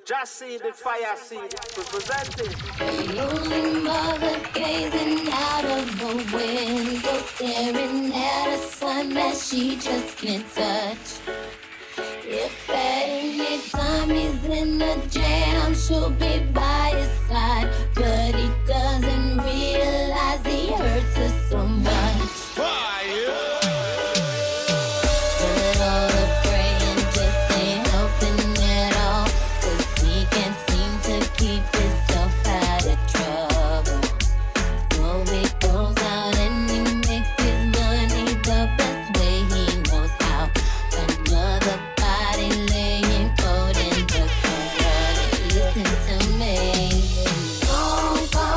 Jahseed Di Fireseed representing. Lonely mother gazing out of the window, staring at a sun that she just can't touch. If at any time he's in a jam, she'll be by his side, but he doesn't realize he hurts her so much. But all the praying just ain't helping at all, 'cause he can't seem to keep himself out of trouble. So he goes out and he makes his money the best way he knows how. Another body laying cold in the corner. Listen to me. Don't go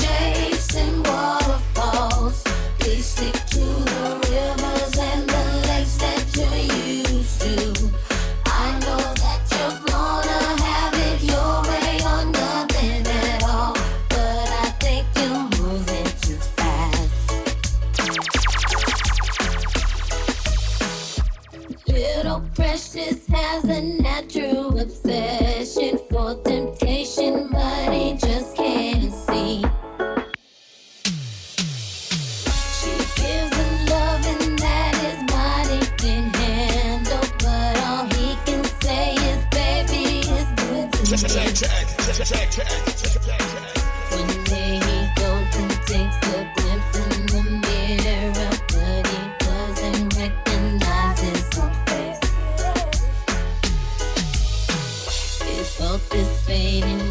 chasing waterfalls. Please stick to the rivers and the lakes that you're used to. I know that you're gonna have it your way or nothing at all, but I think you're moving too fast. Little Precious has a natural obsession for temptation, but he just can't see. She gives him loving that his body can handle, but all he can say is, baby, it's good to me. One day he goes and takes a glimpse in the mirror, but he doesn't recognize his own face. His hope is fading